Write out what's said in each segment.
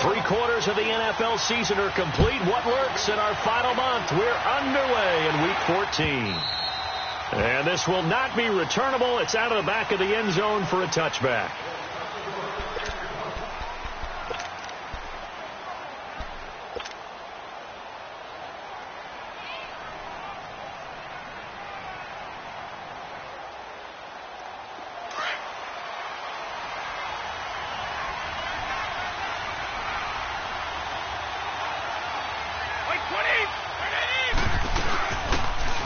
Three-quarters of the NFL season are complete. What works in our final month? We're underway in Week 14. And this will not be returnable. It's out of the back of the end zone for a touchback.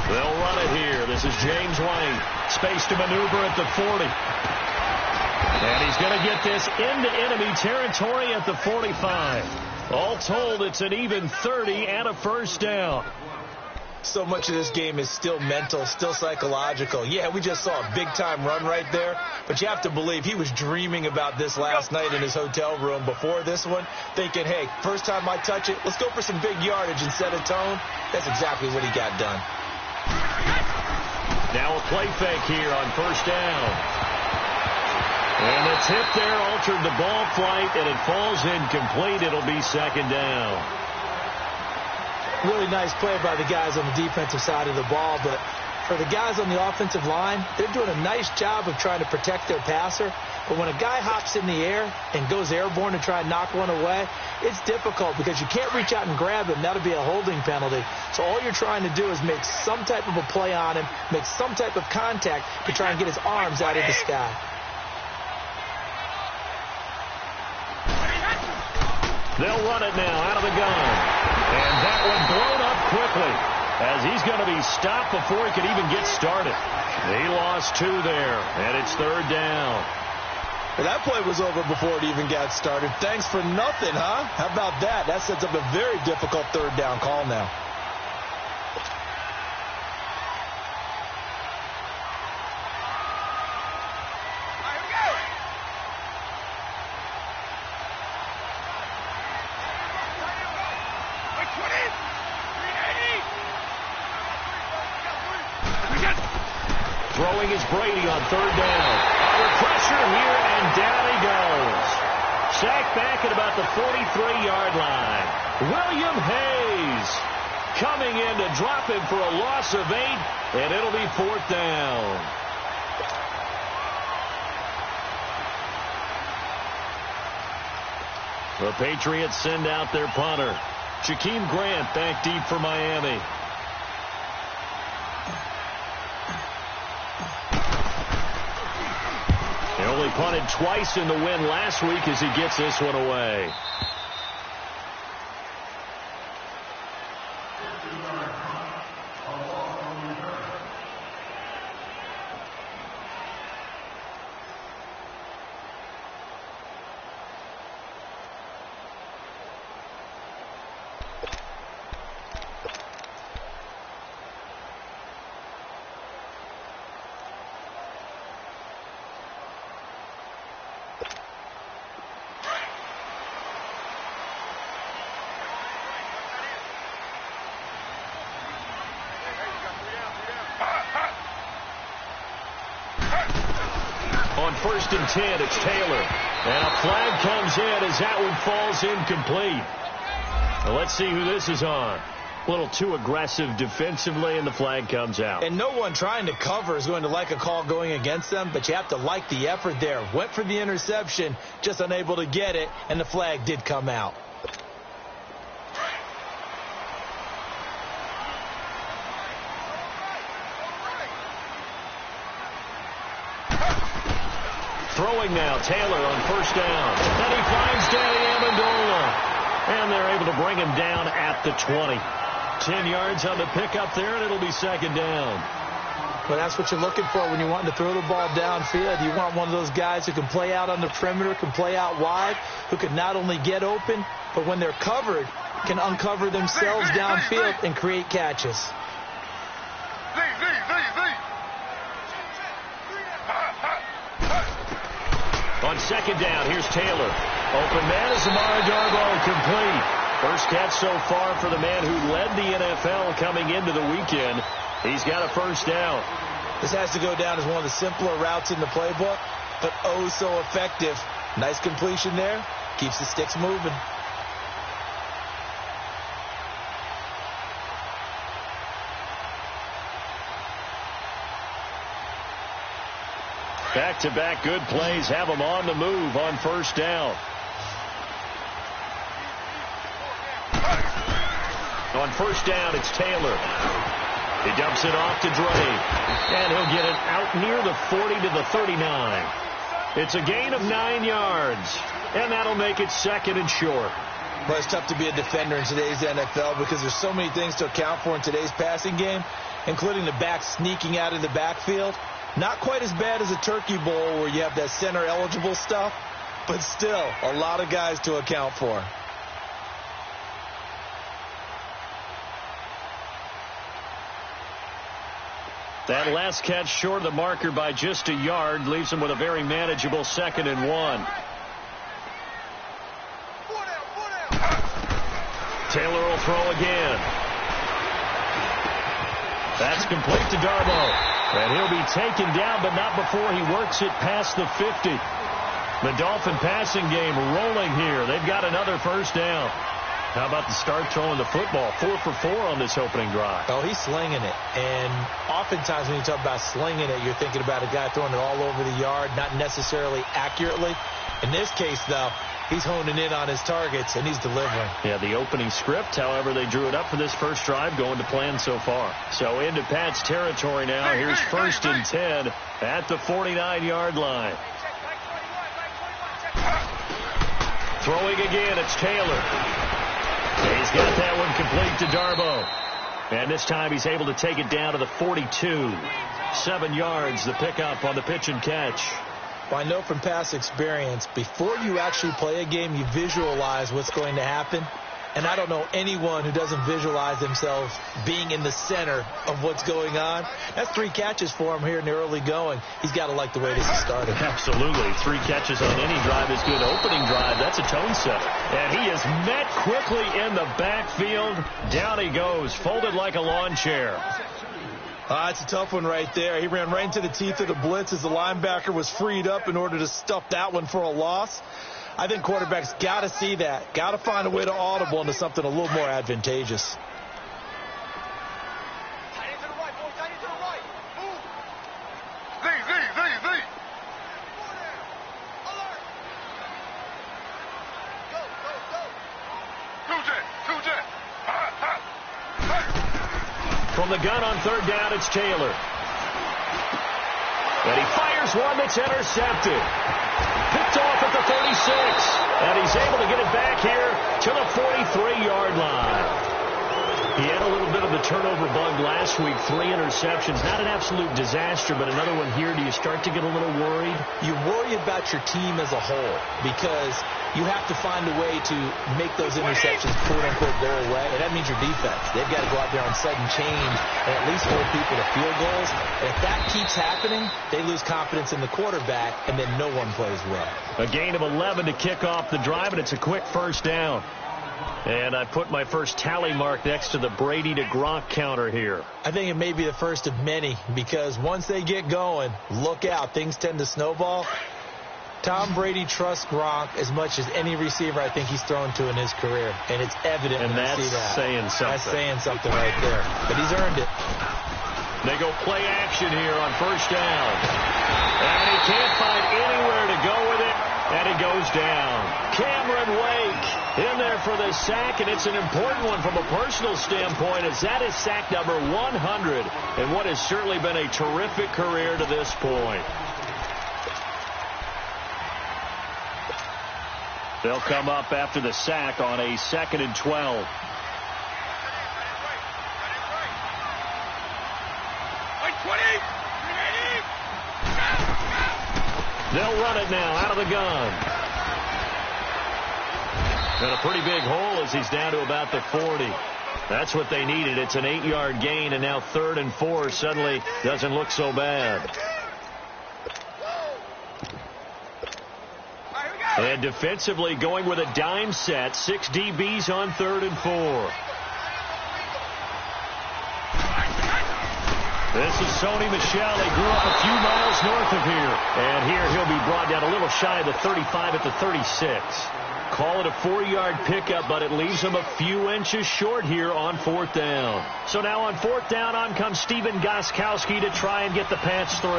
They'll run it here. This is James White. Space to maneuver at the 40. And he's going to get this into enemy territory at the 45. All told, it's an even 30 and a first down. So much of this game is still mental, still psychological. Yeah, we just saw a big-time run right there, but you have to believe he was dreaming about this last night in his hotel room before this one, thinking, hey, first time I touch it, let's go for some big yardage and set a tone. That's exactly what he got done. Now a play fake here on first down. And the tip there altered the ball flight, and it falls incomplete. It'll be second down. Really nice play by the guys on the defensive side of the ball, but for the guys on the offensive line, they're doing a nice job of trying to protect their passer. But when a guy hops in the air and goes airborne to try and knock one away, it's difficult because you can't reach out and grab him. That'll be a holding penalty. So all you're trying to do is make some type of a play on him, make some type of contact to try and get his arms out of the sky. They'll run it now out of the gun. And that one blown up quickly as he's going to be stopped before he could even get started. He lost 2 there, and it's third down. Well, that play was over before it even got started. Thanks for nothing, huh? How about that? That sets up a very difficult third down call now. Throwing is Brady on third down. Under pressure here, and down he goes. Sacked back at about the 43-yard line. William Hayes coming in to drop him for a loss of 8, and it'll be fourth down. The Patriots send out their punter. Jakeem Grant back deep for Miami. He only punted twice in the win last week as he gets this one away. On 1st and 10, it's Taylor. And a flag comes in as that one falls incomplete. Well, let's see who this is on. A little too aggressive defensively, and the flag comes out. And no one trying to cover is going to like a call going against them, but you have to like the effort there. Went for the interception, just unable to get it, and the flag did come out. Throwing now, Taylor on first down. And he finds Danny Amendola. And they're able to bring him down at the 20. 10 yards on the pickup there, and it'll be second down. Well, that's what you're looking for when you want to throw the ball downfield. You want one of those guys who can play out on the perimeter, can play out wide, who can not only get open, but when they're covered, can uncover themselves downfield and create catches. On second down, here's Taylor. Open man is Amari Darboh, complete. First catch so far for the man who led the NFL coming into the weekend. He's got a first down. This has to go down as one of the simpler routes in the playbook, but oh so effective. Nice completion there. Keeps the sticks moving. Back-to-back good plays have them on the move on first down. On first down, it's Taylor. He dumps it off to Dre. And he'll get it out near the 40 to the 39. It's a gain of 9 yards. And that'll make it second and short. Well, it's tough to be a defender in today's NFL because there's so many things to account for in today's passing game, including the back sneaking out of the backfield. Not quite as bad as a turkey bowl where you have that center eligible stuff, but still a lot of guys to account for. That last catch short of the marker by just a yard leaves him with a very manageable 2nd and 1. Taylor will throw again. That's complete to Darboh. And he'll be taken down, but not before he works it past the 50. The Dolphin passing game rolling here. They've got another first down. How about the start throwing the football? 4 for 4 on this opening drive. Oh, he's slinging it. And oftentimes when you talk about slinging it, you're thinking about a guy throwing it all over the yard, not necessarily accurately. In this case, though, he's honing in on his targets, and he's delivering. Yeah, the opening script, however, they drew it up for this first drive, going to plan so far. So into Pat's territory now. Here's 1st and 10 at the 49-yard line. Throwing again, it's Taylor. He's got that one complete to Darboh. And this time he's able to take it down to the 42. 7 yards, the pickup on the pitch and catch. Well, I know from past experience, before you actually play a game, you visualize what's going to happen. And I don't know anyone who doesn't visualize themselves being in the center of what's going on. That's 3 catches for him here in the early going. He's got to like the way this is started. Absolutely. 3 catches on any drive is good. Opening drive, that's a tone setter. And he is met quickly in the backfield. Down he goes, folded like a lawn chair. It's a tough one right there. He ran right into the teeth of the blitz as the linebacker was freed up in order to stuff that one for a loss. I think quarterbacks got to see that. Got to find a way to audible into something a little more advantageous. From the gun on 3rd down, it's Taylor. And he fires one that's intercepted. Picked off at the 36. And he's able to get it back here to the 43-yard line. He had a little bit of the turnover bug last week. 3 interceptions. Not an absolute disaster, but another one here. Do you start to get a little worried? You worry about your team as a whole because you have to find a way to make those interceptions, quote-unquote, go away. And that means your defense. They've got to go out there on sudden change and at least hold people to field goals. And if that keeps happening, they lose confidence in the quarterback, and then no one plays well. A gain of 11 to kick off the drive, and it's a quick first down. And I put my first tally mark next to the Brady to Gronk counter here. I think it may be the first of many because once they get going, look out. Things tend to snowball. Tom Brady trusts Gronk as much as any receiver I think he's thrown to in his career. And it's evident when I see that. Saying something. That's saying something right there. But he's earned it. They go play action here on first down. And he can't find anywhere to go with it. And he goes down. Cameron Wake in there for the sack, and it's an important one from a personal standpoint as that is sack number 100 in what has certainly been a terrific career to this point. They'll come up after the sack on a 2nd and 12. They'll run it now out of the gun. And a pretty big hole as he's down to about the 40. That's what they needed. It's an 8-yard gain, and now 3rd and 4 suddenly doesn't look so bad. And defensively going with a dime set. 6 DBs on 3rd and 4. This is Sony Michel. They grew up a few miles north of here. And here he'll be brought down a little shy of the 35 at the 36. Call it a 4-yard pickup, but it leaves him a few inches short here on 4th down. So now on 4th down, on comes Stephen Gostkowski to try and get the Pats 3.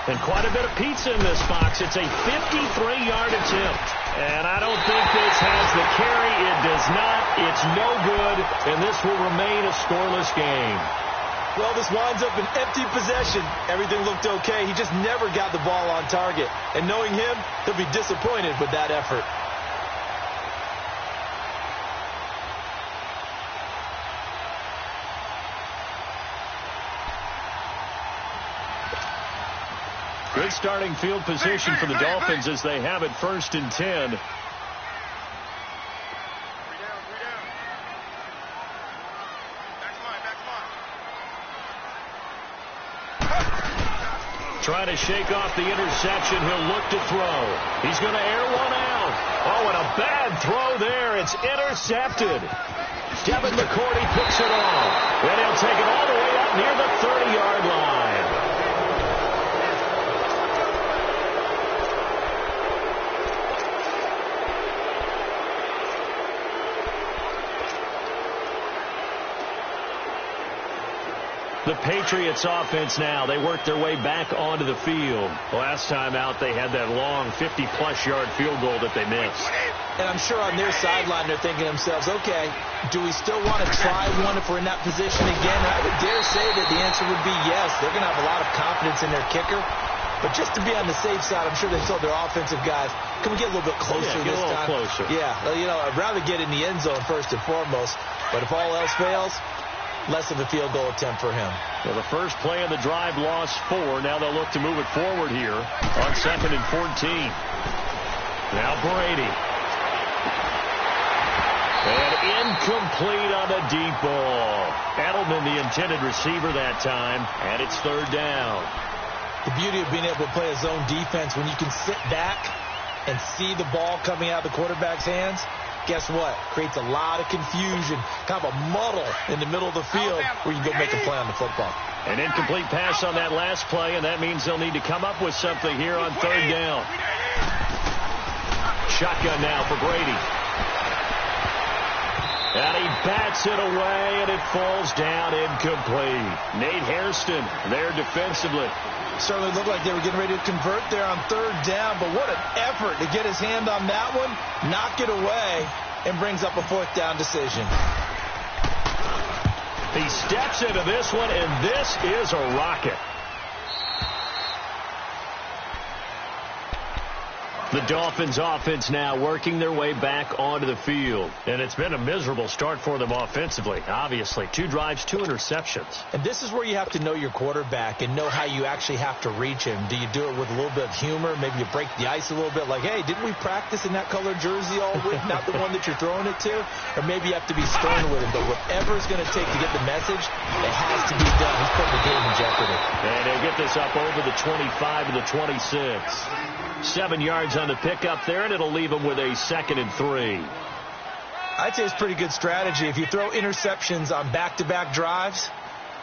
And quite a bit of pizza in this box. It's a 53-yard attempt. And I don't think this has the carry. It does not. It's no good. And this will remain a scoreless game. Well, this winds up an empty possession. Everything looked okay. He just never got the ball on target. And knowing him, he'll be disappointed with that effort. Good starting field position for the Dolphins as they have it 1st and 10. Trying to shake off the interception. He'll look to throw. He's going to air one out. Oh, and a bad throw there. It's intercepted. Devin McCourty picks it off. And he'll take it all the way up near the 30-yard line. The Patriots offense now, they work their way back onto the field. Last time out, they had that long 50-plus yard field goal that they missed. And I'm sure on their sideline, they're thinking to themselves, okay, do we still want to try one if we're in that position again? And I would dare say that the answer would be yes. They're going to have a lot of confidence in their kicker. But just to be on the safe side, I'm sure they told their offensive guys, can we get a little bit closer this time? Get a little closer. Yeah, you know, I'd rather get in the end zone first and foremost. But if all else fails, less of a field goal attempt for him. Well, the first play of the drive lost 4. Now they'll look to move it forward here on 2nd and 14. Now Brady. And incomplete on the deep ball. Edelman, the intended receiver that time, and it's 3rd down. The beauty of being able to play a zone defense when you can sit back and see the ball coming out of the quarterback's hands, guess what? Creates a lot of confusion, kind of a muddle in the middle of the field where you can go make a play on the football. An incomplete pass on that last play, and that means they'll need to come up with something here on 3rd down. Shotgun now for Brady. And he bats it away, and it falls down incomplete. Nate Hairston there defensively. Certainly looked like they were getting ready to convert there on 3rd down, but what an effort to get his hand on that one, knock it away, and brings up a 4th down decision. He steps into this one, and this is a rocket. The Dolphins offense now working their way back onto the field. And it's been a miserable start for them offensively, obviously. 2 drives, 2 interceptions. And this is where you have to know your quarterback and know how you actually have to reach him. Do you do it with a little bit of humor? Maybe you break the ice a little bit like, hey, didn't we practice in that colored jersey all week? Not the one that you're throwing it to? Or maybe you have to be stern with him. But whatever it's going to take to get the message, it has to be done. He's putting the game in jeopardy. And he'll get this up over the 25 to the 26. 7 yards on the pickup there, and it'll leave him with a 2nd and 3. I'd say it's pretty good strategy. If you throw interceptions on back-to-back drives,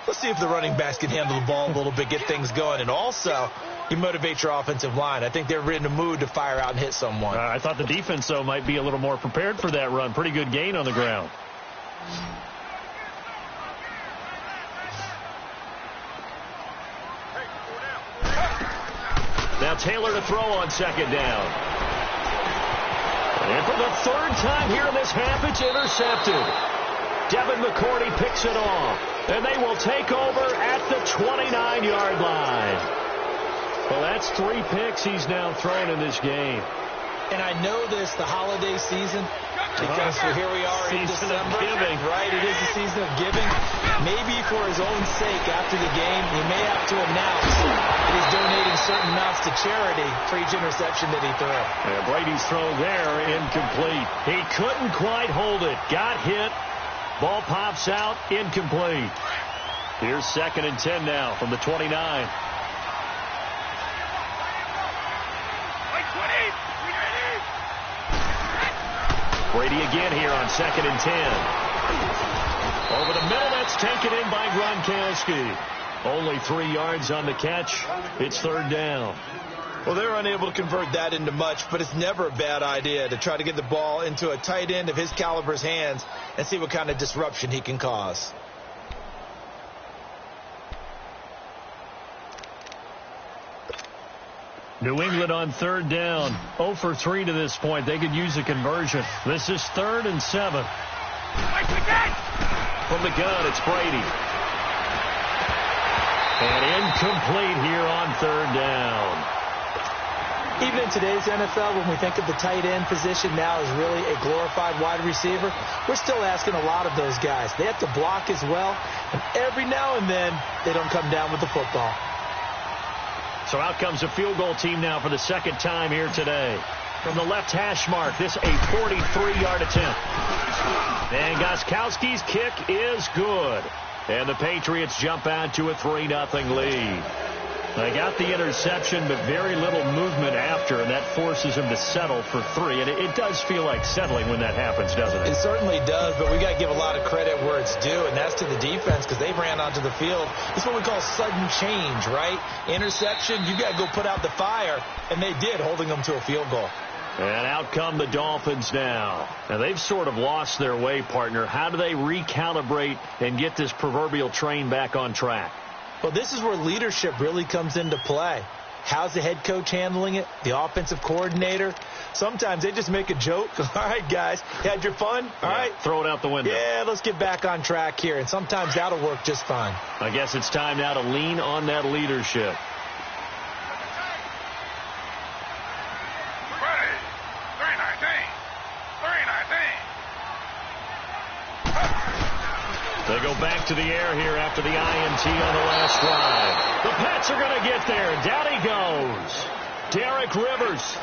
let's see if the running backs can handle the ball a little bit, get things going. And also, you motivate your offensive line. I think they're in the mood to fire out and hit someone. I thought the defense, though, might be a little more prepared for that run. Pretty good gain on the ground. Now Taylor to throw on 2nd down. And for the 3rd time here in this half, it's intercepted. Devin McCourty picks it off. And they will take over at the 29-yard line. Well, that's 3 picks he's now thrown in this game. And I know this, the holiday season, because here we are in December, right? It is the season of giving. Maybe for his own sake, after the game, he may have to announce that he's donating certain amounts to charity for each interception that he threw. Yeah, Brady's throw there, incomplete. He couldn't quite hold it. Got hit. Ball pops out, incomplete. Here's 2nd and 10 now from the 29. Brady again here on 2nd and 10. Over the middle, that's taken in by Gronkowski. Only 3 yards on the catch. It's 3rd down. Well, they're unable to convert that into much, but it's never a bad idea to try to get the ball into a tight end of his caliber's hands and see what kind of disruption he can cause. New England on third down. 0 for 3 to this point. They could use a conversion. This is 3rd and 7. From the gun, it's Brady. And incomplete here on third down. Even in today's NFL, when we think of the tight end position now as really a glorified wide receiver, we're still asking a lot of those guys. They have to block as well, and every now and then they don't come down with the football. So out comes a field goal team now for the second time here today. From the left hash mark, this a 43-yard attempt. And Gostkowski's kick is good. And the Patriots jump out to a 3-0 lead. They got the interception, but very little movement after, and that forces them to settle for 3. And it does feel like settling when that happens, doesn't it? It certainly does, but we got to give a lot of credit where it's due, and that's to the defense because they ran onto the field. It's what we call sudden change, right? Interception, you got to go put out the fire, and they did, holding them to a field goal. And out come the Dolphins now. Now, they've sort of lost their way, partner. How do they recalibrate and get this proverbial train back on track? Well, this is where leadership really comes into play. How's the head coach handling it? The offensive coordinator? Sometimes they just make a joke. All right, guys, you had your fun? All right. Throw it out the window. Yeah, let's get back on track here. And sometimes that'll work just fine. I guess it's time now to lean on that leadership. They go back to the air here after the INT on the last drive. The Pats are going to get there. Down he goes. Derek Rivers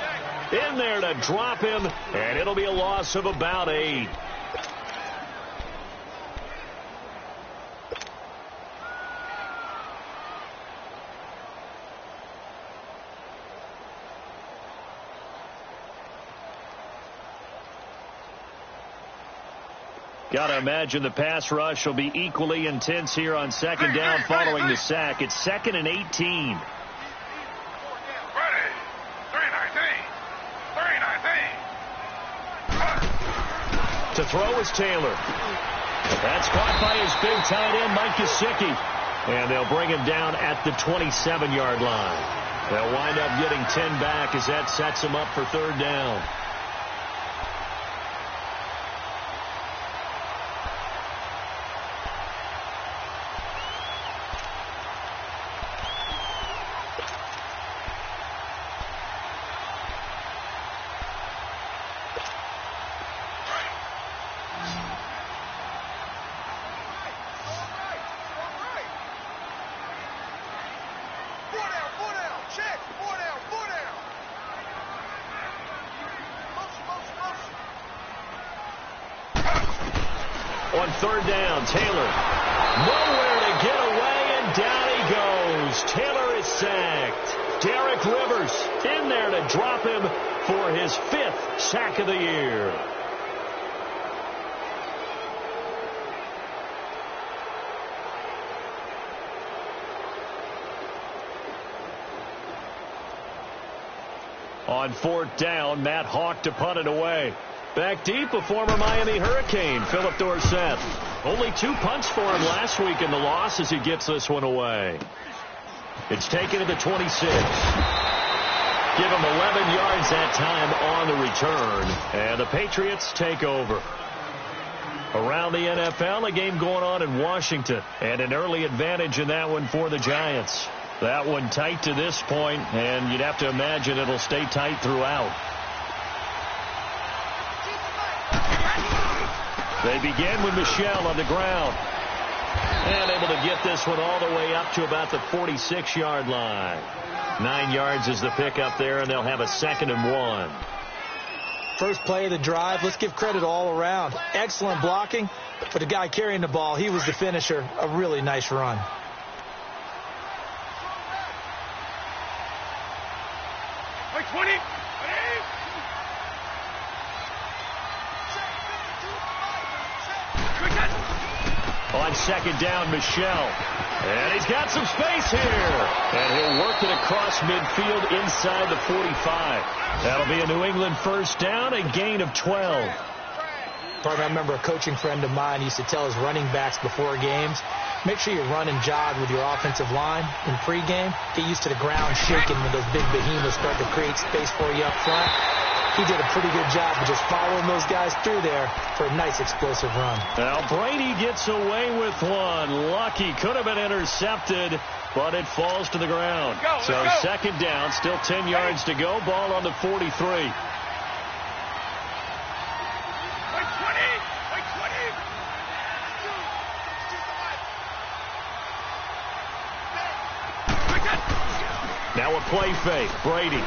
in there to drop him, and it'll be a loss of about 8. Got to imagine the pass rush will be equally intense here on second down following the sack. It's 2nd and 18. To throw is Taylor. That's caught by his big tight end, Mike Gesicki. And they'll bring him down at the 27-yard line. They'll wind up getting 10 back as that sets him up for third down. On third down, Taylor nowhere to get away, and down he goes. Taylor is sacked. Derek Rivers in there to drop him for his 5th sack of the year. On fourth down, Matt Hawk to punt it away. Back deep, a former Miami Hurricane, Philip Dorsett. Only 2 punts for him last week in the loss as he gets this one away. It's taken to the 26. Give him 11 yards that time on the return. And the Patriots take over. Around the NFL, a game going on in Washington. And an early advantage in that one for the Giants. That one tight to this point, and you'd have to imagine it'll stay tight throughout. They begin with Michel on the ground. And able to get this one all the way up to about the 46-yard line. 9 yards is the pickup there, and they'll have a 2nd and 1. First play of the drive, let's give credit all around. Excellent blocking, but the guy carrying the ball, he was the finisher. A really nice run. On second down, Michel. And he's got some space here. And he'll work it across midfield inside the 45. That'll be a New England first down, a gain of 12. But I remember a coaching friend of mine used to tell his running backs before games, make sure you run and jog with your offensive line in pregame. Get used to the ground shaking when those big behemoths start to create space for you up front. He did a pretty good job of just following those guys through there for a nice explosive run. Now Brady gets away with one. Lucky, could have been intercepted, but it falls to the ground. So second down, still 10 yards to go. Ball on the 43. Now a play fake. Brady.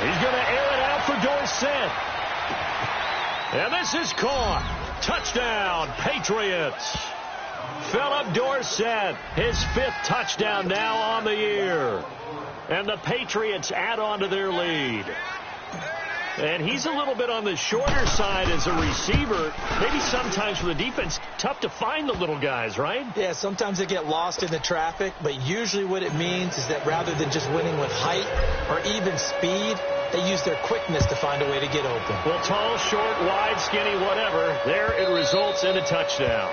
He's going to air it out for Dorsett. And this is caught. Touchdown, Patriots. Philip Dorsett, his 5th touchdown now on the year. And the Patriots add on to their lead. And he's a little bit on the shorter side as a receiver. Maybe sometimes for the defense, tough to find the little guys, right? Yeah, sometimes they get lost in the traffic, but usually what it means is that rather than just winning with height or even speed, they use their quickness to find a way to get open. Well, tall, short, wide, skinny, whatever, there it results in a touchdown.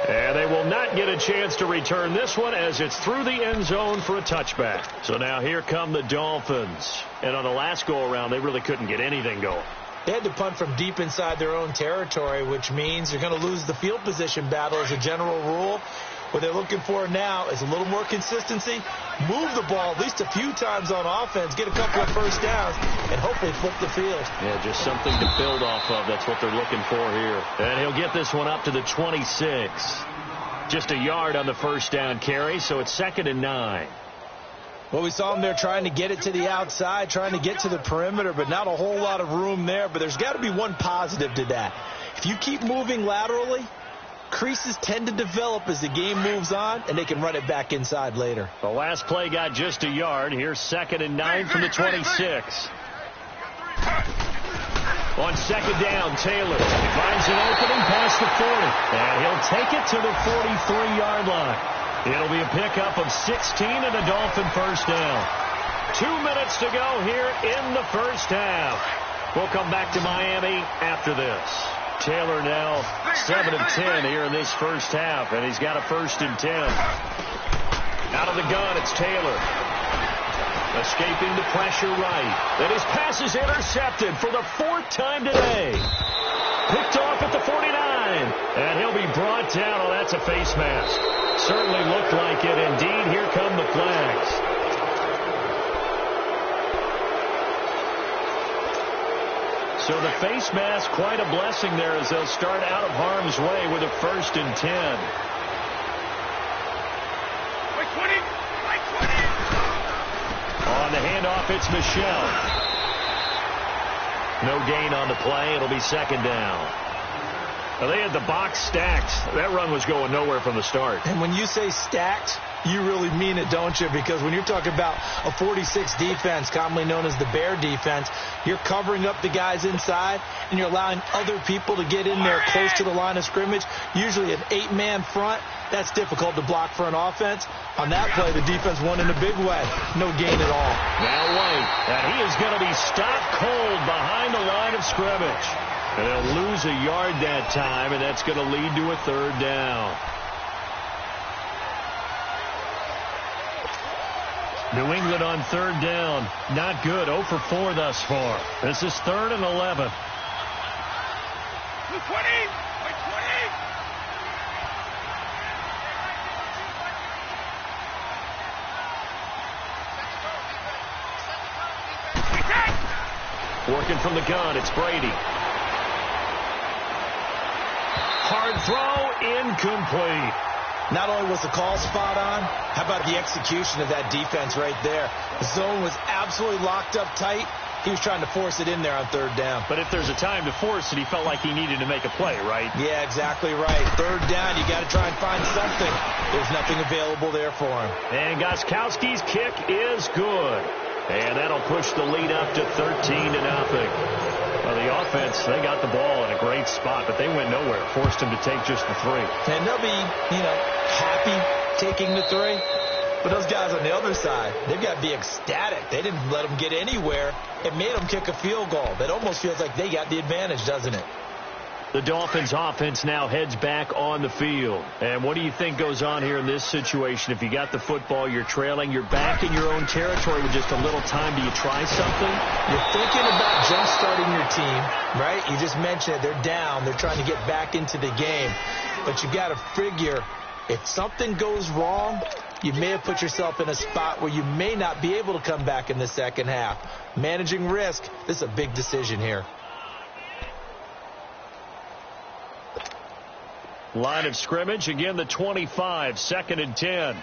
And they will not get a chance to return this one as it's through the end zone for a touchback. So now here come the Dolphins. And on the last go-around, they really couldn't get anything going. They had to punt from deep inside their own territory, which means you're going to lose the field position battle as a general rule. What they're looking for now is a little more consistency, move the ball at least a few times on offense, get a couple of first downs, and hopefully flip the field. Yeah, just something to build off of. That's what they're looking for here. And he'll get this one up to the 26. Just a yard on the first down carry, so it's 2nd and 9. Well, we saw him there trying to get it to the outside, trying to get to the perimeter, but not a whole lot of room there. But there's got to be one positive to that. If you keep moving laterally, creases tend to develop as the game moves on, and they can run it back inside later. The last play got just a yard. Here's 2nd and 9 from the 26. On 2nd down, Taylor finds an opening past the 40, and he'll take it to the 43-yard line. It'll be a pickup of 16 and a Dolphin first down. 2 minutes to go here in the first half. We'll come back to Miami after this. Taylor now 7 of 10 here in this first half, and he's got a 1st and 10. Out of the gun, it's Taylor. Escaping the pressure right. And his pass is intercepted for the 4th time today. Picked off at the 49. And he'll be brought down. Oh, that's a face mask. Certainly looked like it. Indeed, here come the flags. So the face mask, quite a blessing there as they'll start out of harm's way with a 1st and 10. On the handoff, it's Michel. No gain on the play. It'll be 2nd down. Well, they had the box stacked. That run was going nowhere from the start. And when you say stacked, you really mean it, don't you? Because when you're talking about a 46 defense, commonly known as the Bear defense, you're covering up the guys inside, and you're allowing other people to get in there close to the line of scrimmage, usually an 8-man front. That's difficult to block for an offense. On that play, the defense won in a big way. No gain at all. Now White, and he is going to be stopped cold behind the line of scrimmage. And they'll lose a yard that time, and that's going to lead to a 3rd down. New England on 3rd down. Not good. 0 for 4 thus far. This is 3rd and 11. 20. Working from the gun, it's Brady. Hard throw, incomplete. Not only was the call spot on, how about the execution of that defense right there? The zone was absolutely locked up tight. He was trying to force it in there on 3rd down. But if there's a time to force it, he felt like he needed to make a play, right? Yeah, exactly right. 3rd down, you got to try and find something. There's nothing available there for him. And Gostkowski's kick is good. And that'll push the lead up to 13-0. Well, the offense, they got the ball in a great spot, but they went nowhere. Forced him to take just the 3. And they'll be, happy taking the 3. But those guys on the other side, they've got to be ecstatic. They didn't let them get anywhere. It made them kick a field goal. That almost feels like they got the advantage, doesn't it? The Dolphins offense now heads back on the field. And what do you think goes on here in this situation? If you got the football, you're trailing, you're back in your own territory with just a little time. Do you try something? You're thinking about jump-starting your team, right? You just mentioned it. They're down. They're trying to get back into the game. But you got to figure if something goes wrong, you may have put yourself in a spot where you may not be able to come back in the second half. Managing risk, this is a big decision here. Line of scrimmage, again the 25, 2nd and 10.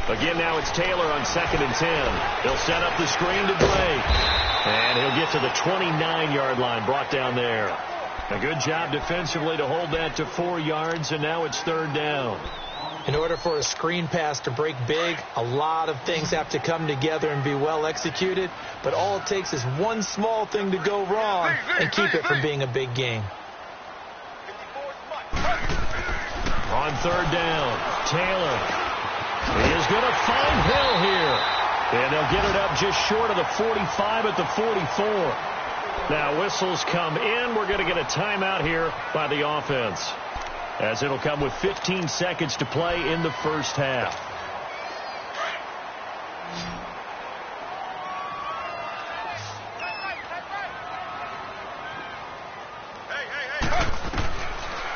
Again, now it's Taylor on 2nd and 10. He'll set up the screen to Blake. And he'll get to the 29-yard line, brought down there. A good job defensively to hold that to 4 yards, and now it's 3rd down. In order for a screen pass to break big, a lot of things have to come together and be well executed. But all it takes is one small thing to go wrong and keep it from being a big game. On 3rd down, Taylor. He is going to find Hill here. And they'll get it up just short of the 45 at the 44. Now whistles come in. We're going to get a timeout here by the offense, as it'll come with 15 seconds to play in the first half.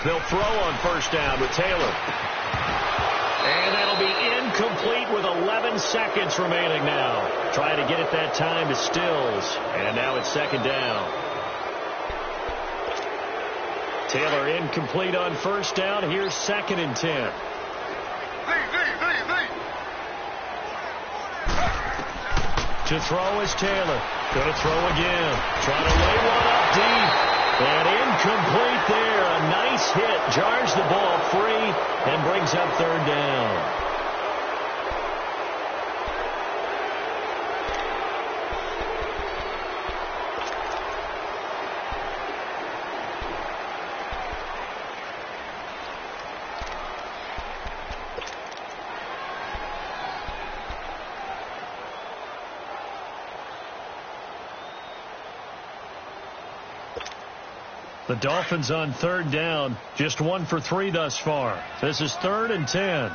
They'll throw on 1st down with Taylor. And that'll be incomplete with 11 seconds remaining now. Trying to get it that time to Stills. And now it's 2nd down. Taylor incomplete on 1st down. Here's 2nd and 10. To throw is Taylor. Going to throw again. Trying to lay one up deep. And incomplete there. A nice hit. Jars the ball free and brings up 3rd down. The Dolphins on 3rd down, just 1 for 3 thus far. This is 3rd and 10.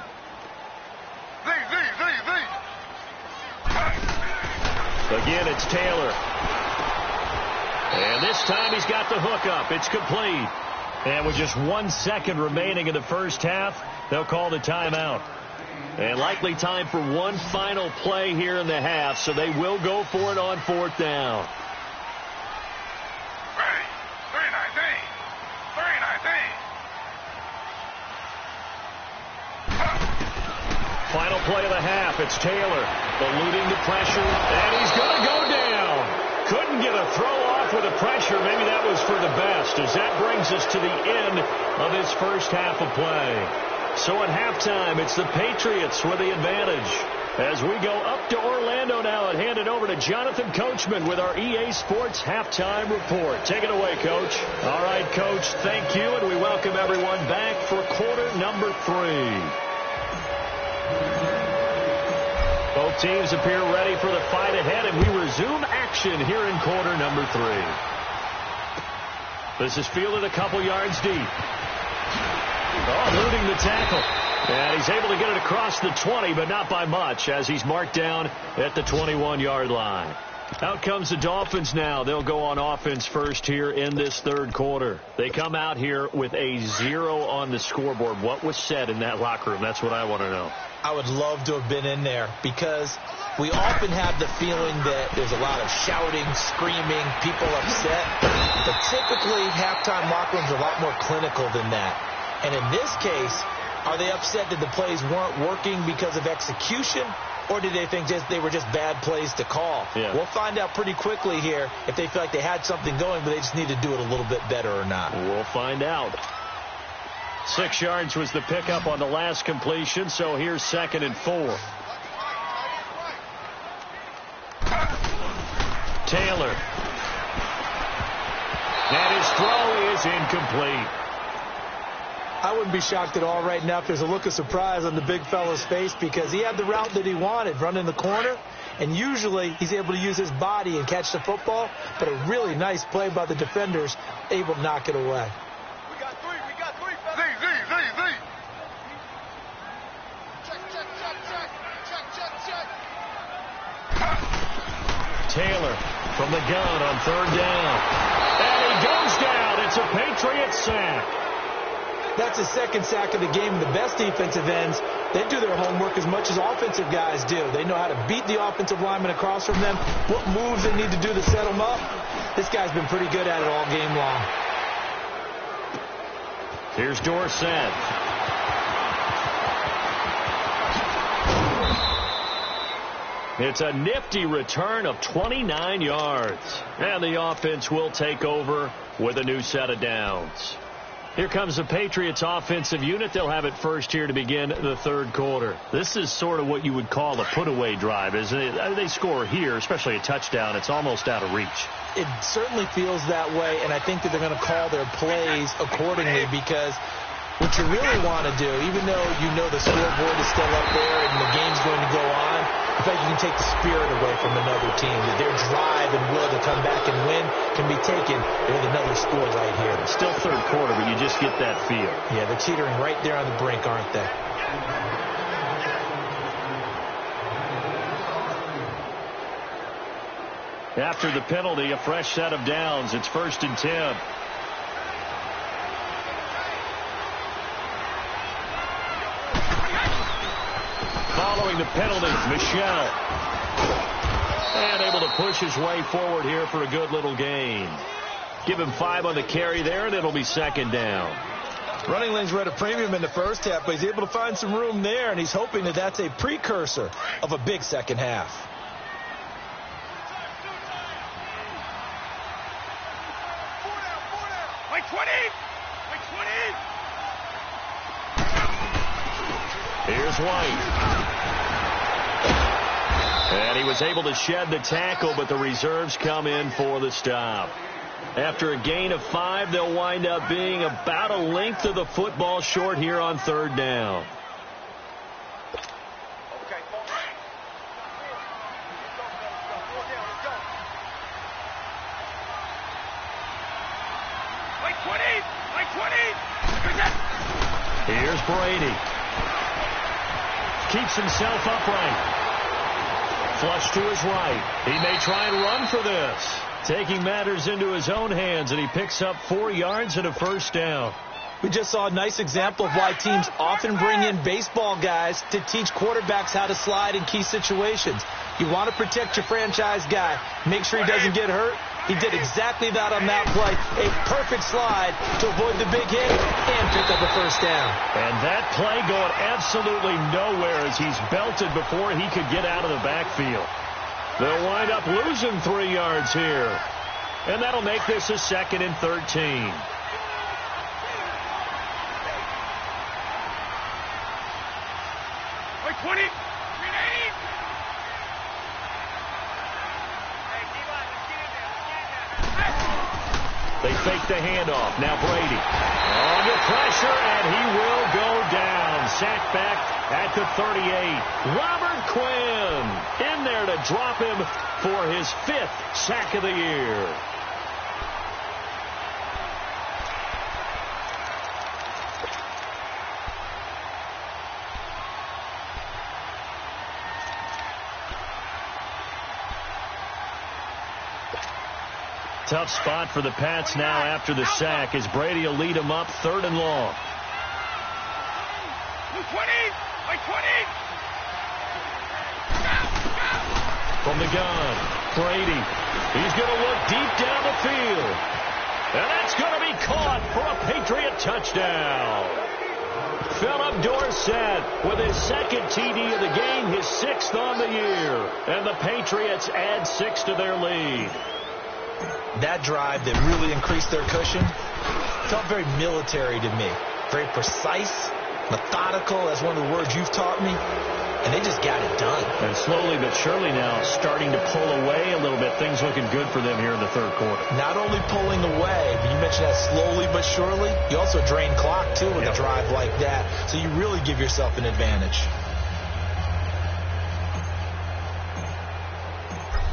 Again, it's Taylor. And this time he's got the hook up. It's complete. And with just 1 second remaining in the first half, they'll call the timeout. And likely time for one final play here in the half, so they will go for it on 4th down. Final play of the half. It's Taylor eluding the pressure, and he's going to go down. Couldn't get a throw off with the pressure. Maybe that was for the best, as that brings us to the end of this first half of play. So at halftime, it's the Patriots with the advantage. As we go up to Orlando now and hand it over to Jonathan Coachman with our EA Sports Halftime Report. Take it away, Coach. All right, Coach, thank you, and we welcome everyone back for quarter number 3. Both teams appear ready for the fight ahead, and we resume action here in quarter number 3. This is fielded a couple yards deep. Eluding the tackle. And he's able to get it across the 20, but not by much, as he's marked down at the 21-yard line. Out comes the Dolphins now. They'll go on offense first here in this 3rd quarter. They come out here with a 0 on the scoreboard. What was said in that locker room? That's what I want to know. I would love to have been in there, because we often have the feeling that there's a lot of shouting, screaming, people upset. But typically, halftime locker rooms are a lot more clinical than that. And in this case, are they upset that the plays weren't working because of execution, or did they think they were just bad plays to call? Yeah. We'll find out pretty quickly here if they feel like they had something going, but they just need to do it a little bit better or not. We'll find out. 6 yards was the pickup on the last completion, so here's 2nd and 4. Taylor. And his throw is incomplete. I wouldn't be shocked at all right now if there's a look of surprise on the big fella's face, because he had the route that he wanted, running the corner, and usually he's able to use his body and catch the football, but a really nice play by the defenders, able to knock it away. We got three, Z. Check. Taylor from the gun on third down. And he goes down. It's a Patriots sack. That's his second sack of the game. The best defensive ends, they do their homework as much as offensive guys do. They know how to beat the offensive lineman across from them, what moves they need to do to set them up. This guy's been pretty good at it all game long. Here's Dorsett. It's a nifty return of 29 yards. And the offense will take over with a new set of downs. Here comes the Patriots offensive unit. They'll have it first here to begin the third quarter. This is sort of what you would call a put-away drive, isn't it? They score here, especially a touchdown. It's almost out of reach. It certainly feels that way, and I think that they're going to call their plays accordingly, because what you really want to do, even though you know the scoreboard is still up there and the game's going to go on, in fact, you can take the spirit away from another team. That their drive and will to come back and win can be taken with another score right here. It's still third quarter, but you just get that feel. Yeah, they're teetering right there on the brink, aren't they? After the penalty, a fresh set of downs. It's 1st and 10. Following the penalty, Michel. And able to push his way forward here for a good little gain. Give him 5 on the carry there, and it'll be 2nd down. Running lanes were at a premium in the first half, but he's able to find some room there, and he's hoping that that's a precursor of a big second half. Here's White. And he was able to shed the tackle, but the reserves come in for the stop. After a gain of 5, they'll wind up being about a length of the football short here on 3rd down. Here's Brady. Keeps himself upright. Flush to his right. He may try and run for this. Taking matters into his own hands, and he picks up 4 yards and a 1st down. We just saw a nice example of why teams often bring in baseball guys to teach quarterbacks how to slide in key situations. You want to protect your franchise guy. Make sure he doesn't get hurt. He did exactly that on that play. A perfect slide to avoid the big hit and pick up a 1st down. And that play going absolutely nowhere as he's belted before he could get out of the backfield. They'll wind up losing 3 yards here. And that'll make this a 2nd and 13. They fake the handoff. Now Brady. Under pressure, and he will go down. Sacked back at the 38. Robert Quinn in there to drop him for his 5th sack of the year. Tough spot for the Pats now after the sack as Brady will lead them up 3rd and long. From the gun, Brady. He's going to look deep down the field. And that's going to be caught for a Patriot touchdown. Philip Dorsett with his 2nd TD of the game, his 6th on the year. And the Patriots add 6 to their lead. That drive that really increased their cushion felt very military to me. Very precise, methodical. That's one of the words you've taught me. And they just got it done. And slowly but surely now starting to pull away a little bit. Things looking good for them here in the 3rd quarter. Not only pulling away, but you mentioned that slowly but surely. You also drain clock, too, with a drive like that. So you really give yourself an advantage.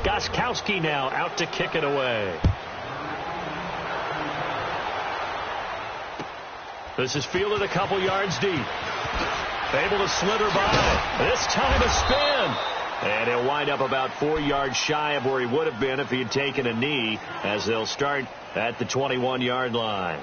Gostkowski now out to kick it away. This is fielded a couple yards deep. Able to slither by. This time a spin. And he'll wind up about 4 yards shy of where he would have been if he had taken a knee, as they'll start at the 21-yard line.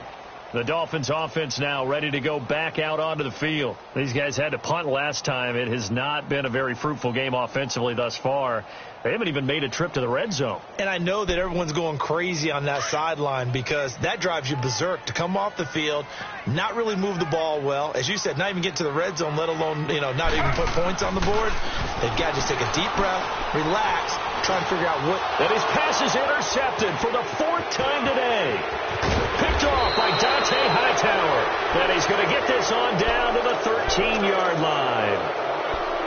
The Dolphins offense now ready to go back out onto the field. These guys had to punt last time. It has not been a very fruitful game offensively thus far. They haven't even made a trip to the red zone. And I know that everyone's going crazy on that sideline because that drives you berserk to come off the field, not really move the ball well. As you said, not even get to the red zone, let alone, not even put points on the board. They've got to just take a deep breath, relax, try and figure out what. And his pass is intercepted for the 4th time today. Picked off by Dante Hightower. And he's going to get this on down to the 13-yard line.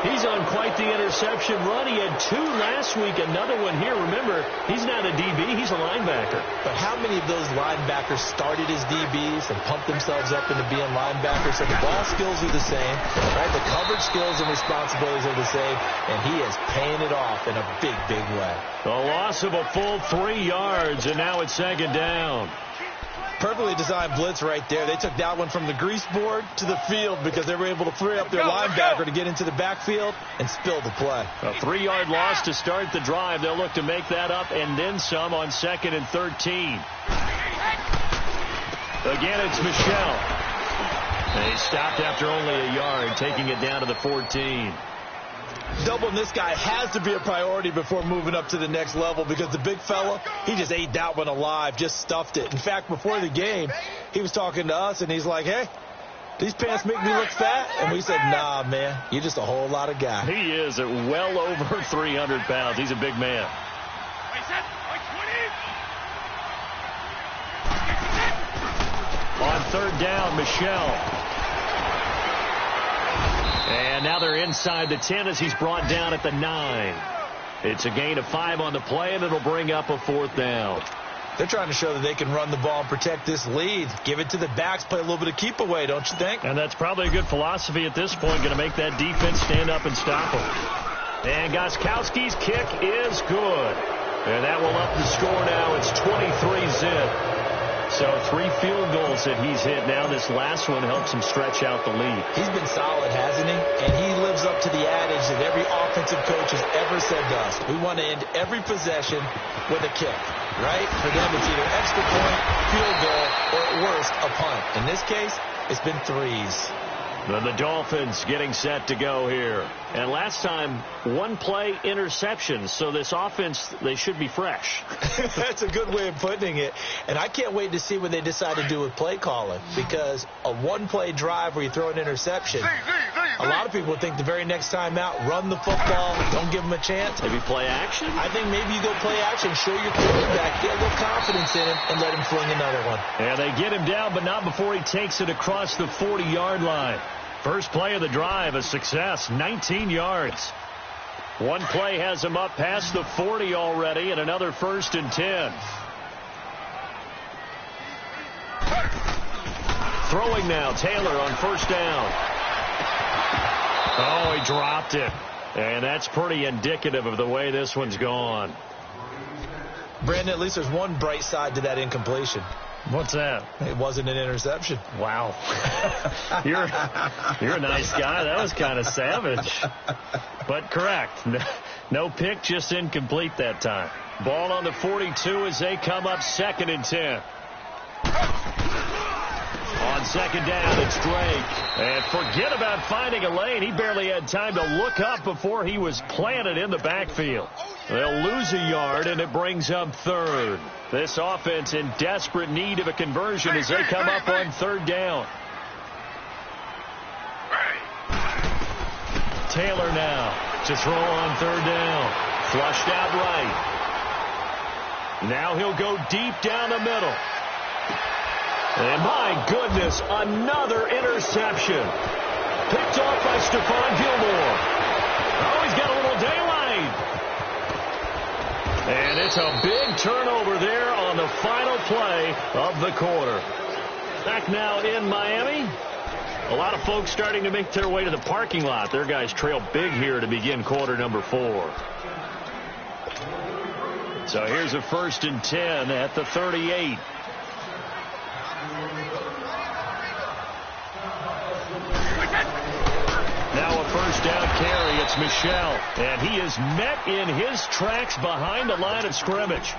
He's on quite the interception run. He had 2 last week, another one here. Remember, he's not a DB, he's a linebacker. But how many of those linebackers started as DBs and pumped themselves up into being linebackers? So the ball skills are the same, right? The coverage skills and responsibilities are the same, and he is paying it off in a big, big way. A loss of a full 3 yards, and now it's 2nd down. Perfectly designed blitz right there. They took that one from the grease board to the field because they were able to free up their linebacker to get into the backfield and spill the play. A 3-yard loss to start the drive. They'll look to make that up and then some on 2nd and 13. Again, it's Michel. And he stopped after only a yard, taking it down to the 14. Doubling this guy has to be a priority before moving up to the next level because the big fella, he just ate that one alive, just stuffed it. In fact, before the game, he was talking to us, and he's like, hey, these pants make me look fat? And we said, nah, man, you're just a whole lot of guy. He is at well over 300 pounds. He's a big man. On 3rd down, Michel. And now they're inside the 10 as he's brought down at the 9. It's a gain of 5 on the play, and it'll bring up a 4th down. They're trying to show that they can run the ball and protect this lead. Give it to the backs, play a little bit of keep away, don't you think? And that's probably a good philosophy at this point, going to make that defense stand up and stop them. And Gostkowski's kick is good. And that will up the score now. It's 23-zip. So 3 field goals that he's hit now. This last one helps him stretch out the lead. He's been solid, hasn't he? And he lives up to the adage that every offensive coach has ever said to us. We want to end every possession with a kick, right? For them, it's either extra point, field goal, or at worst, a punt. In this case, it's been 3s. Then the Dolphins getting set to go here. And last time, 1 play interception. So this offense, they should be fresh. That's a good way of putting it. And I can't wait to see what they decide to do with play calling. Because a 1-play drive where you throw an interception, a lot of people would think the very next time out, run the football, don't give them a chance. Maybe play action? I think maybe you go play action, show your quarterback, get a little confidence in him, and let him fling another one. And they get him down, but not before he takes it across the 40-yard line. First play of the drive, a success, 19 yards. 1 play has him up past the 40 already, and another 1st and 10. Throwing now, Taylor on 1st down. Oh, he dropped it. And that's pretty indicative of the way this one's gone. Brandon, at least there's one bright side to that incompletion. What's that? It wasn't an interception. Wow. You're a nice guy. That was kind of savage. But correct. No pick, just incomplete that time. Ball on the 42 as they come up 2nd and 10. On 2nd down, it's Drake. And forget about finding a lane. He barely had time to look up before he was planted in the backfield. They'll lose a yard, and it brings up 3rd. This offense in desperate need of a conversion as they come up on 3rd down. Taylor now to throw on 3rd down. Flushed out right. Now he'll go deep down the middle. And my goodness, another interception. Picked off by Stephon Gilmore. Oh, he's got a little daylight. And it's a big turnover there on the final play of the quarter. Back now in Miami. A lot of folks starting to make their way to the parking lot. Their guys trail big here to begin quarter number 4. So here's a 1st and 10 at the 38. Now a 1st down carry. It's Michel. And he is met in his tracks behind the line of scrimmage.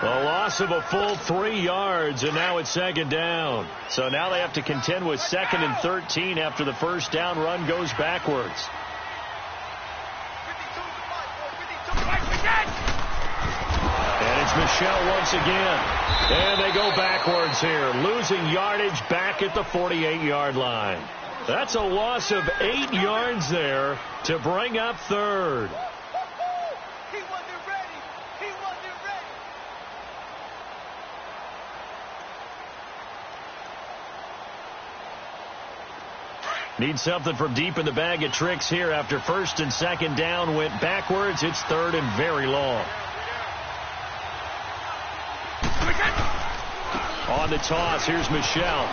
A loss of a full 3 yards, and now it's 2nd down. So now they have to contend with 2nd and 13 after the 1st down run goes backwards. And it's Michel once again. And they go backwards here, losing yardage back at the 48-yard line. That's a loss of 8 yards there to bring up 3rd. Need something from deep in the bag of tricks here after 1st and 2nd down went backwards. It's 3rd and very long. On the toss, here's Michel.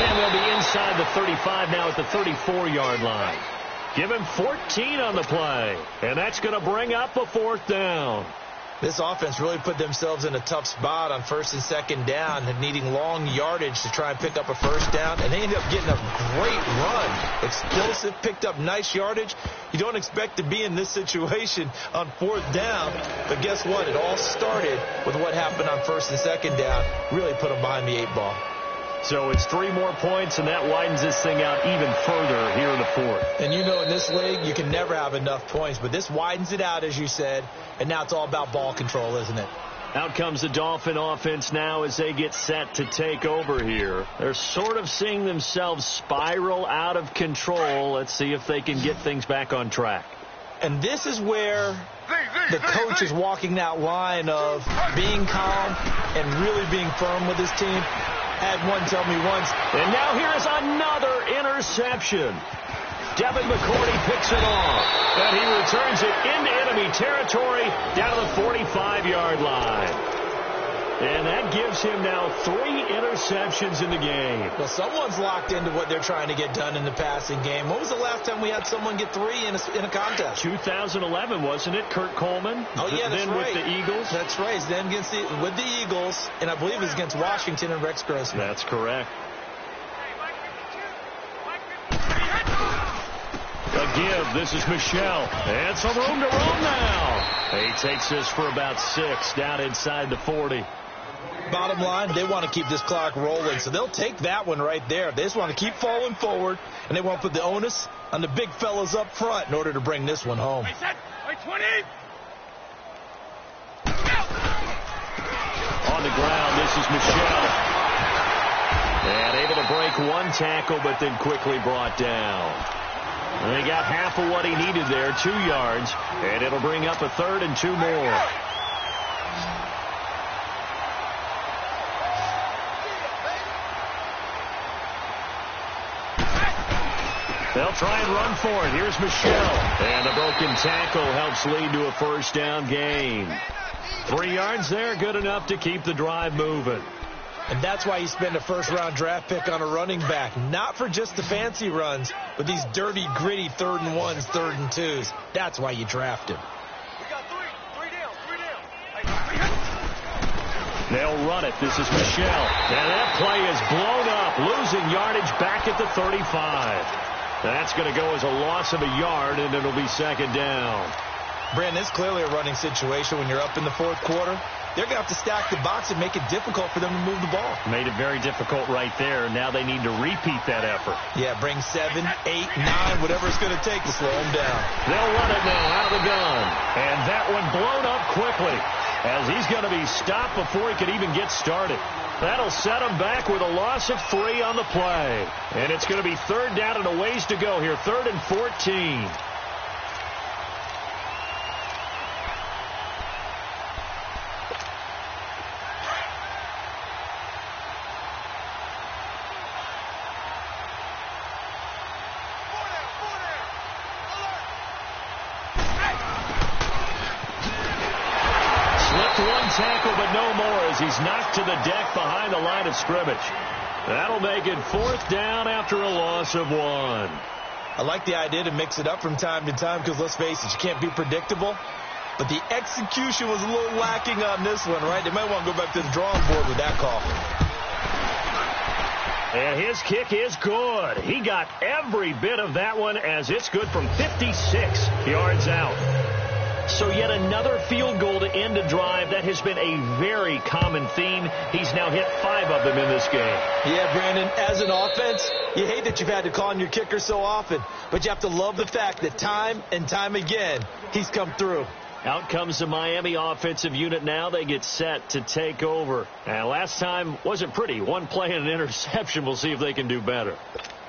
And they'll be inside the 35 now at the 34-yard line. Give him 14 on the play. And that's going to bring up a 4th down. This offense really put themselves in a tough spot on 1st and 2nd down and needing long yardage to try and pick up a 1st down. And they ended up getting a great run. Explosive, picked up nice yardage. You don't expect to be in this situation on 4th down. But guess what? It all started with what happened on 1st and 2nd down. Really put them behind the 8 ball. So it's 3 more points, and that widens this thing out even further here in the 4th. And you know, in this league, you can never have enough points. But this widens it out, as you said. And now it's all about ball control, isn't it? Out comes the Dolphin offense now as they get set to take over here. They're sort of seeing themselves spiral out of control. Let's see if they can get things back on track. And this is where the coach is walking that line of being calm and really being firm with his team. Had one tell me once. And now here's another interception. Devin McCourty picks it off. And he returns it into enemy territory down to the 45-yard line. And that gives him now 3 interceptions in the game. Well, someone's locked into what they're trying to get done in the passing game. When was the last time we had someone get 3 in a contest? 2011, wasn't it? Kurt Coleman? Oh, yeah, that's then right. With the Eagles? That's right. Then with the Eagles, and I believe it was against Washington and Rex Grossman. That's correct. A give. This is Michel. And some room to roam now. He takes this for about 6 down inside the 40. Bottom line, they want to keep this clock rolling, so they'll take that one right there. They just want to keep falling forward, and they want to put the onus on the big fellas up front in order to bring this one home. Wait, 20. On the ground, this is Michel. And able to break 1 tackle, but then quickly brought down. And they got half of what he needed there, 2 yards, and it'll bring up a 3rd and 2 more. They'll try and run for it. Here's Michel. And a broken tackle helps lead to a 1st down gain. 3 yards there, good enough to keep the drive moving. And that's why you spend a 1st-round draft pick on a running back. Not for just the fancy runs, but these dirty, gritty 3rd and 1s, 3rd and 2s. That's why you draft him. We got 3 down. They'll run it. This is Michel. And that play is blown up, losing yardage back at the 35. That's going to go as a loss of a yard, and it'll be 2nd down. Brandon, it's clearly a running situation when you're up in the 4th quarter. They're going to have to stack the box and make it difficult for them to move the ball. Made it very difficult right there. Now they need to repeat that effort. Yeah, bring 7, 8, 9, whatever it's going to take to slow them down. They'll run it now out of the gun. And that one blown up quickly as he's going to be stopped before he could even get started. That'll set him back with a loss of 3 on the play. And it's going to be 3rd down and a ways to go here. 3rd and 14. Tackle, but no more as he's knocked to the deck behind the line of scrimmage. That'll make it 4th down after a loss of 1. I like the idea to mix it up from time to time because, let's face it, you can't be predictable. But the execution was a little lacking on this one, right? They might want to go back to the drawing board with that call. And his kick is good. He got every bit of that one as it's good from 56 yards out. So yet another field goal to end a drive. That has been a very common theme. He's now hit 5 of them in this game. Yeah, Brandon, as an offense, you hate that you've had to call on your kicker so often, but you have to love the fact that time and time again, he's come through. Out comes the Miami offensive unit now. They get set to take over. And last time wasn't pretty. One play and an interception. We'll see if they can do better.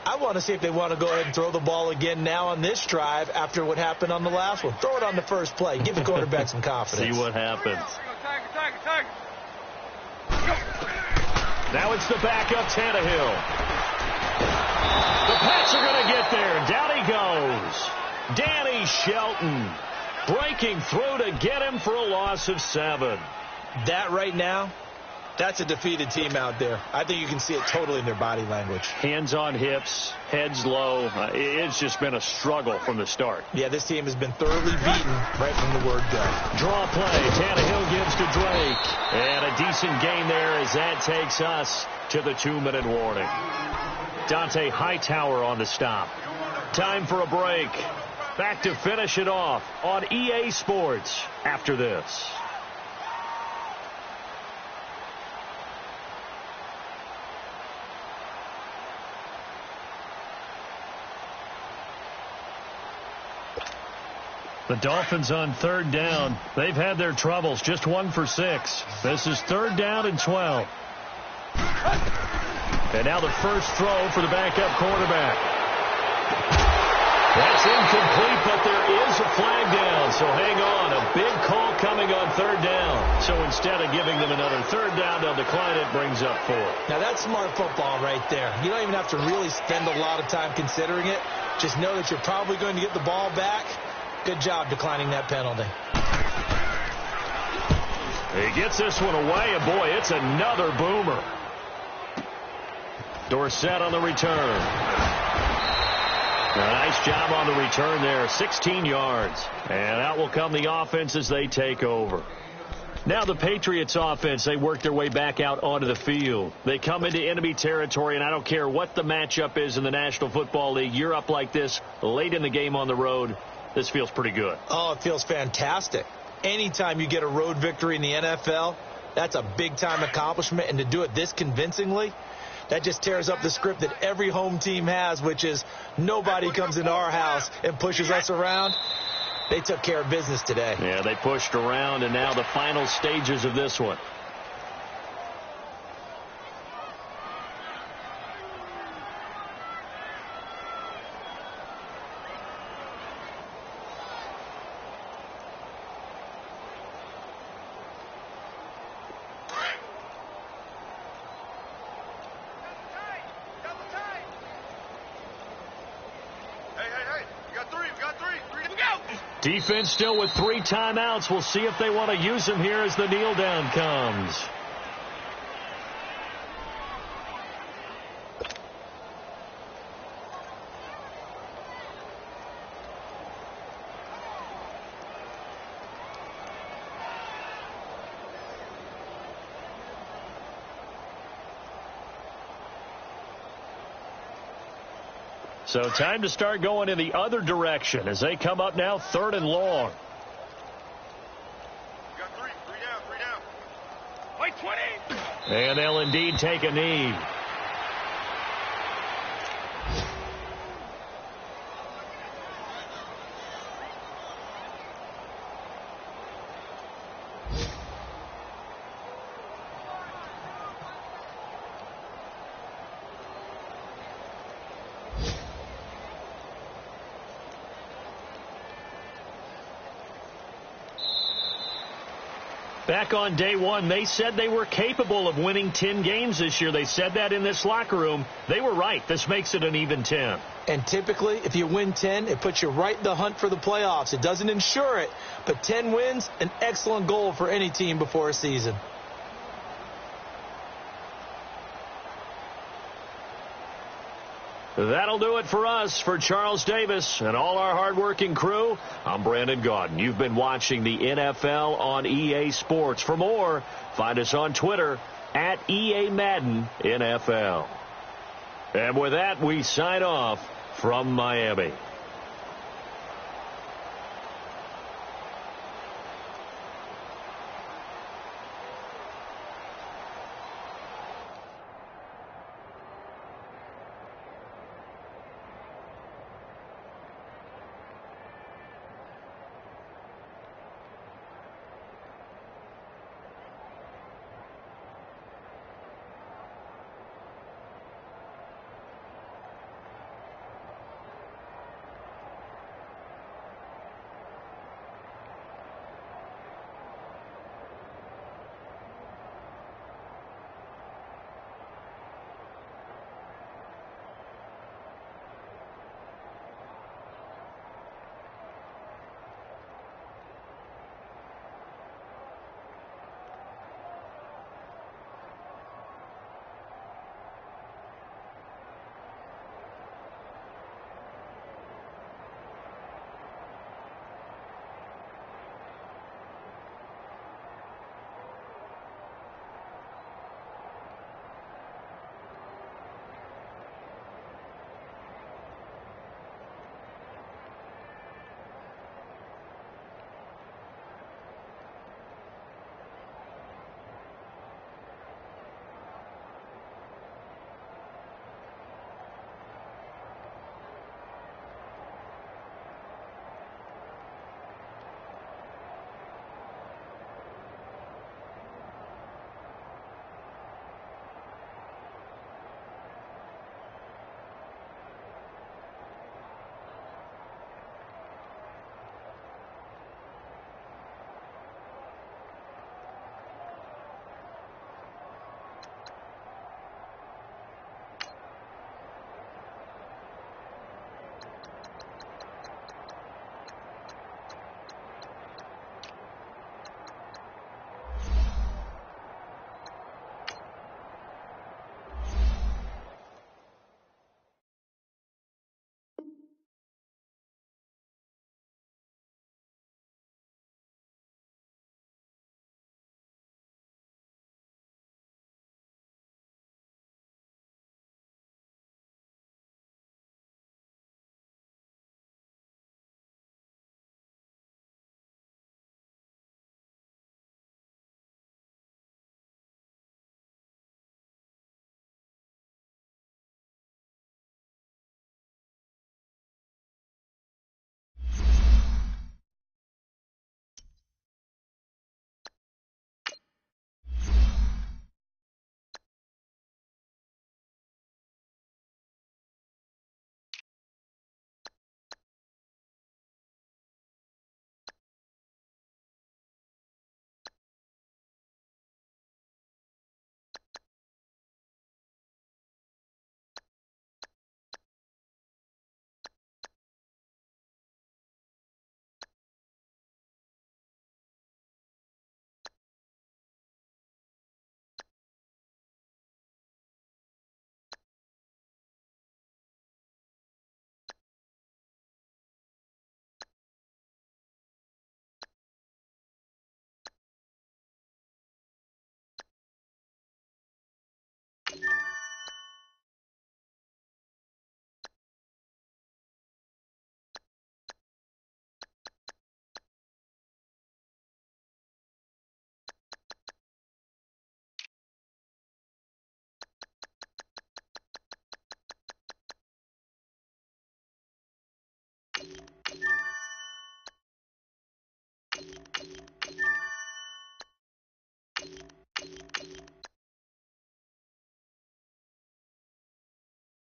I want to see if they want to go ahead and throw the ball again now on this drive after what happened on the last one. Throw it on the first play. Give the quarterback some confidence. See what happens. Now it's the backup Tannehill. The Pats are going to get there. Down he goes. Danny Shelton breaking through to get him for a loss of 7. That right now, that's a defeated team out there. I think you can see it totally in their body language. Hands on hips, heads low. It's just been a struggle from the start. Yeah, this team has been thoroughly beaten right from the word go. Draw play. Tannehill gives to Drake. And a decent gain there as that takes us to the 2-minute warning. Dante Hightower on the stop. Time for a break. Back to finish it off on EA Sports after this. The Dolphins on 3rd down. They've had their troubles. Just 1 for 6. This is 3rd down and 12. And now the first throw for the backup quarterback. That's incomplete, but there is a flag down. So hang on. A big call coming on 3rd down. So instead of giving them another 3rd down, they'll decline it. Brings up 4. Now that's smart football right there. You don't even have to really spend a lot of time considering it. Just know that you're probably going to get the ball back. Good job declining that penalty. He gets this one away, and boy, it's another boomer. Dorsett on the return. A nice job on the return there, 16 yards. And out will come the offense as they take over. Now the Patriots offense, they work their way back out onto the field. They come into enemy territory, and I don't care what the matchup is in the National Football League. You're up like this late in the game on the road. This feels pretty good. Oh, it feels fantastic. Anytime you get a road victory in the NFL, that's a big-time accomplishment. And to do it this convincingly, that just tears up the script that every home team has, which is nobody comes into our house and pushes us around. They took care of business today. Yeah, they pushed around, and now the final stages of this one. Defense still with 3 timeouts. We'll see if they want to use them here as the kneel down comes. So time to start going in the other direction as they come up now 3rd and long. We got 3 down. Wait, 20. And they'll indeed take a knee. Back on day 1, they said they were capable of winning 10 games this year. They said that in this locker room. They were right. This makes it an even 10. And typically, if you win 10, it puts you right in the hunt for the playoffs. It doesn't ensure it, but 10 wins, an excellent goal for any team before a season. That'll do it for us. For Charles Davis and all our hardworking crew, I'm Brandon Gaudin. You've been watching the NFL on EA Sports. For more, find us on Twitter at EA Madden NFL. And with that, we sign off from Miami.